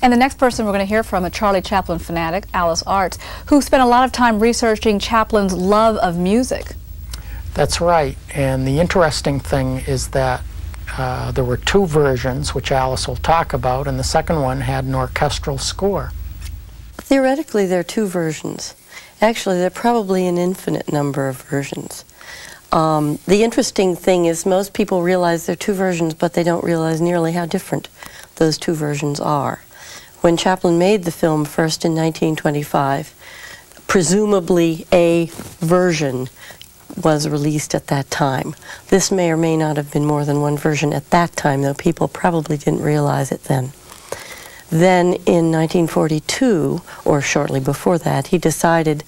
And the next person we're going to hear from, a Charlie Chaplin fanatic, Alice Artzt, who spent a lot of time researching Chaplin's love of music. That's right, and the interesting thing is that there were two versions, which Alice will talk about, and the second one had an orchestral score. Theoretically, there are two versions. Actually, there are probably an infinite number of versions. The interesting thing is most people realize there are two versions, but they don't realize nearly how different those two versions are. When Chaplin made the film first in 1925, presumably a version was released at that time. This may or may not have been more than one version at that time, though people probably didn't realize it then. Then in 1942, or shortly before that, he decided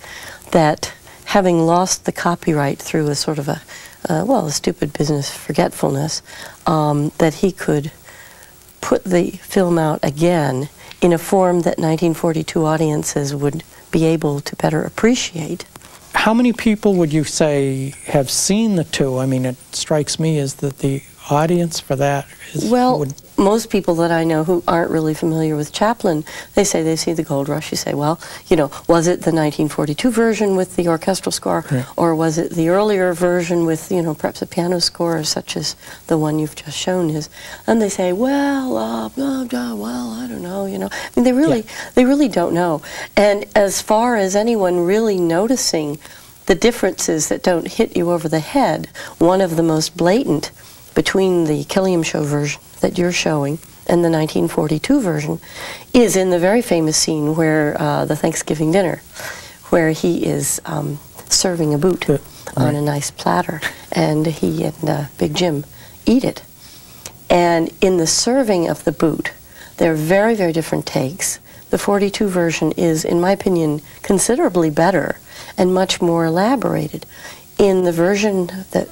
that having lost the copyright through a sort of a stupid business forgetfulness, that he could put the film out again in a form that 1942 audiences would be able to better appreciate. How many people would you say have seen the two? I mean, it strikes me as that the audience for that is... Well, most people that I know who aren't really familiar with Chaplin, they say they see the Gold Rush. You say, well, you know, was it the 1942 version with the orchestral score, yeah, or was it the earlier version with, you know, perhaps a piano score such as the one you've just shown is? And they say, well, well, I don't know, you know. I mean, they really don't know. And as far as anyone really noticing the differences that don't hit you over the head, one of the most blatant between the Killiam show version that you're showing and the 1942 version is in the very famous scene where the Thanksgiving dinner, where he is serving a boot on a nice platter, and he and Big Jim eat it. And in the serving of the boot, there are very, very different takes. The 42 version is, in my opinion, considerably better and much more elaborated. In the version that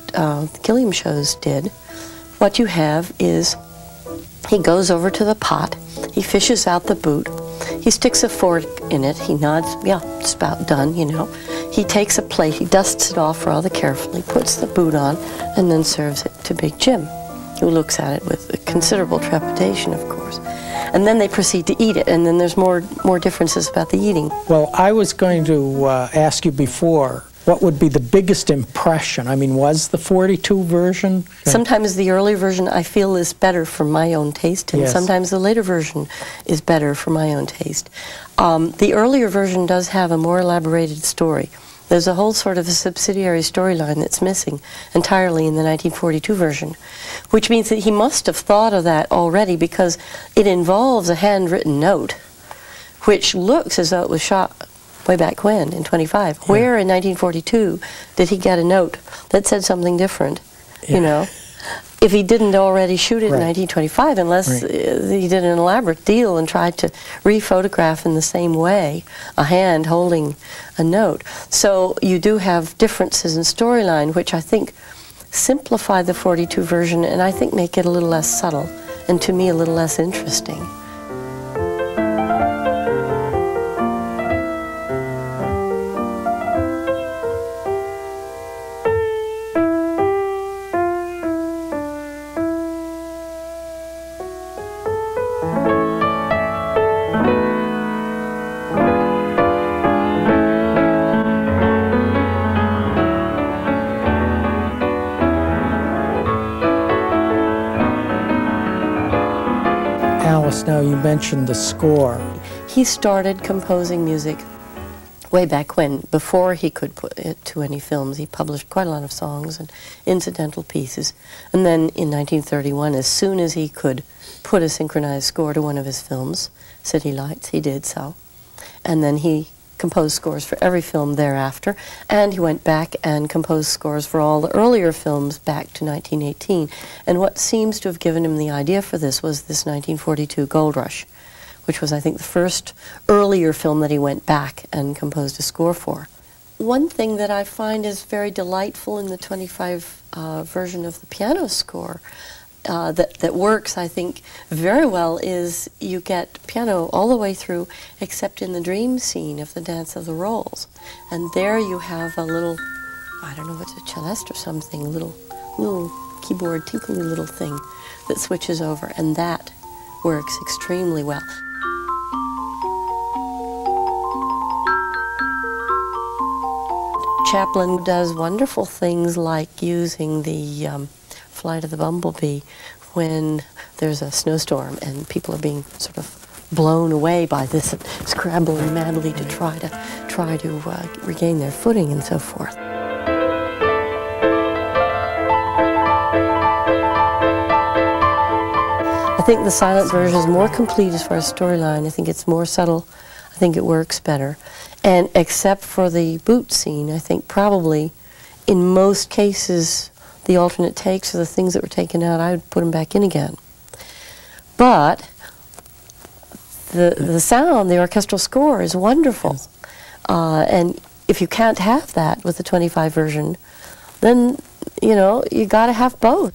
Killiam shows did, what you have is he goes over to the pot, he fishes out the boot, he sticks a fork in it, he nods, yeah, it's about done, you know. He takes a plate, he dusts it off rather carefully, puts the boot on, and then serves it to Big Jim, who looks at it with considerable trepidation, of course. And then they proceed to eat it, and then there's more differences about the eating. Well, I was going to ask you before, what would be the biggest impression? I mean, was the 42 version? Sometimes the early version I feel is better for my own taste, and sometimes the later version is better for my own taste. The earlier version does have a more elaborated story. There's a whole sort of a subsidiary storyline that's missing entirely in the 1942 version, which means that he must have thought of that already, because it involves a handwritten note, which looks as though it was shot way back when, in 25. Yeah. Where in 1942 did he get a note that said something different, you know? If he didn't already shoot it in 1925, unless he did an elaborate deal and tried to re-photograph in the same way, a hand holding a note. So you do have differences in storyline, which I think simplify the 42 version, and I think make it a little less subtle, and to me a little less interesting. Alice, now you mentioned the score. He started composing music way back when, before he could put it to any films. He published quite a lot of songs and incidental pieces. And then in 1931, as soon as he could put a synchronized score to one of his films, City Lights, he did so. And then he composed scores for every film thereafter, and he went back and composed scores for all the earlier films back to 1918. And what seems to have given him the idea for this was this 1942 Gold Rush, which was, I think, the first earlier film that he went back and composed a score for. One thing that I find is very delightful in the 25 version of the piano score that works, I think, very well is you get piano all the way through except in the dream scene of the Dance of the Rolls. And there you have a little, I don't know, what's a celeste or something, little keyboard tinkly little thing that switches over, and that works extremely well. Chaplin does wonderful things like using the flight of the bumblebee when there's a snowstorm and people are being sort of blown away by this and scrambling madly to try to regain their footing and so forth. I think the silent version is more complete as far as storyline. I think it's more subtle. I think it works better. And except for the boot scene, I think probably in most cases the alternate takes or the things that were taken out, I would put them back in again. But the sound, the orchestral score is wonderful. Yes. And if you can't have that with the 25 version, then, you know, you got to have both.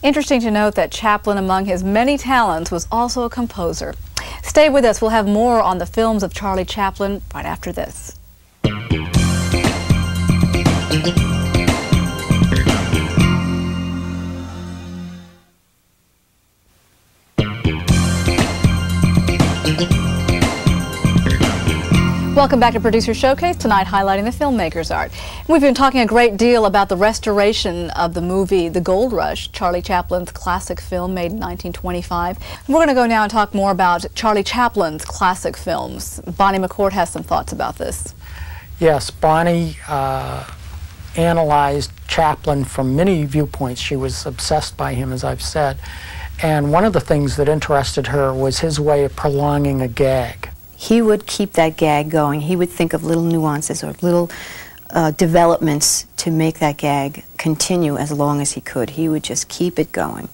Interesting to note that Chaplin, among his many talents, was also a composer. Stay with us. We'll have more on the films of Charlie Chaplin right after this. Welcome back to Producer Showcase, tonight highlighting the filmmaker's art. We've been talking a great deal about the restoration of the movie The Gold Rush, Charlie Chaplin's classic film made in 1925. We're going to go now and talk more about Charlie Chaplin's classic films. Bonnie McCourt has some thoughts about this. Yes, Bonnie analyzed Chaplin from many viewpoints. She was obsessed by him, as I've said. And one of the things that interested her was his way of prolonging a gag. He would keep that gag going. He would think of little nuances or little developments to make that gag continue as long as he could. He would just keep it going.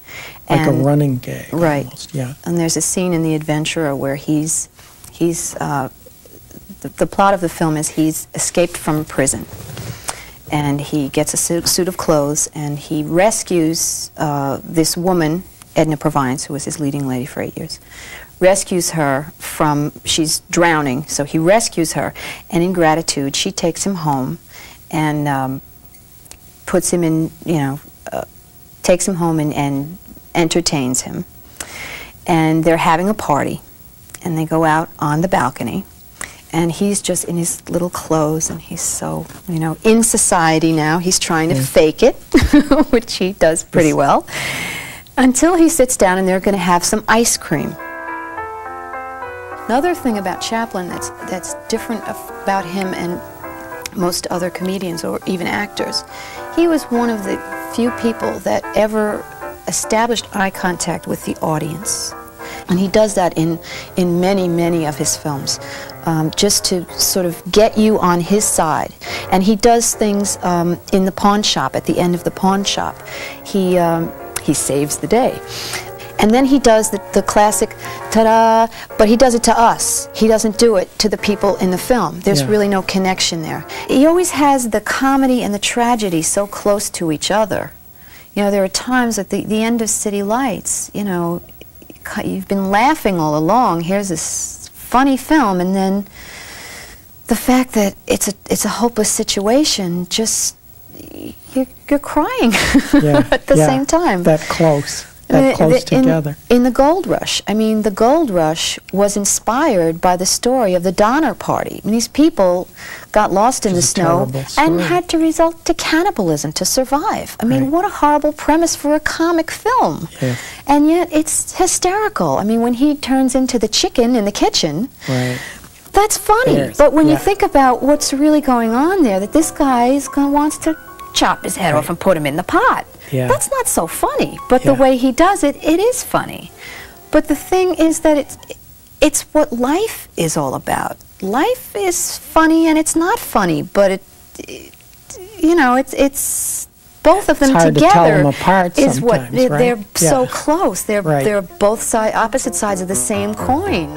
Like a running gag. Right. Almost, yeah. And there's a scene in The Adventurer where the plot of the film is he's escaped from prison. And he gets a suit of clothes and he rescues this woman, Edna Provence, who was his leading lady for 8 years. Rescues her from, she's drowning, so he rescues her, and in gratitude she takes him home and puts him in, takes him home and entertains him. And they're having a party, and they go out on the balcony, and he's just in his little clothes, and he's so, in society now. He's trying to fake it, which he does pretty well, until he sits down and they're going to have some ice cream. Another thing about Chaplin that's different about him and most other comedians or even actors, he was one of the few people that ever established eye contact with the audience. And he does that in many, many of his films, just to sort of get you on his side. And he does things in the pawn shop, at the end of the pawn shop. He saves the day. And then he does the classic ta-da, but he does it to us. He doesn't do it to the people in the film. There's really no connection there. He always has the comedy and the tragedy so close to each other. There are times at the end of City Lights, you've been laughing all along. Here's this funny film, and then the fact that it's a hopeless situation, just you're crying at the same time. That close. That close together. In The Gold Rush, The Gold Rush was inspired by the story of the Donner Party. These people got lost in the snow and had to resort to cannibalism to survive. What a horrible premise for a comic film. Yeah. And yet it's hysterical. When he turns into the chicken in the kitchen, that's funny. But when you think about what's really going on there, that this guy wants to chop his head off and put him in the pot. Yeah. That's not so funny, but the way he does it, it is funny. But the thing is that it's what life is all about. Life is funny and it's not funny, but it's both of them it's hard together. To tell them apart is what they're so Yeah. close. They're both opposite sides of the same coin.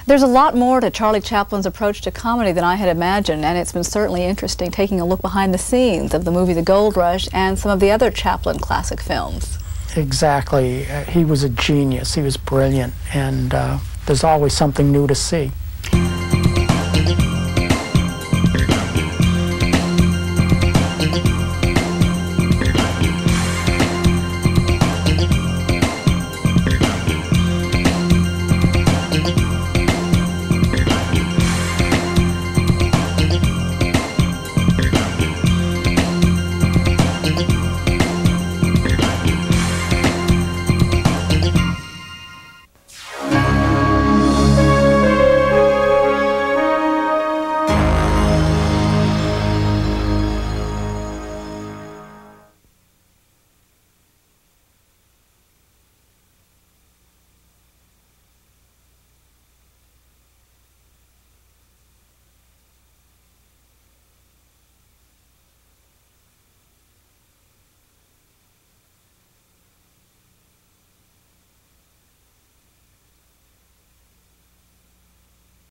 There's a lot more to Charlie Chaplin's approach to comedy than I had imagined, and it's been certainly interesting taking a look behind the scenes of the movie The Gold Rush and some of the other Chaplin classic films. Exactly. He was a genius. He was brilliant, and there's always something new to see.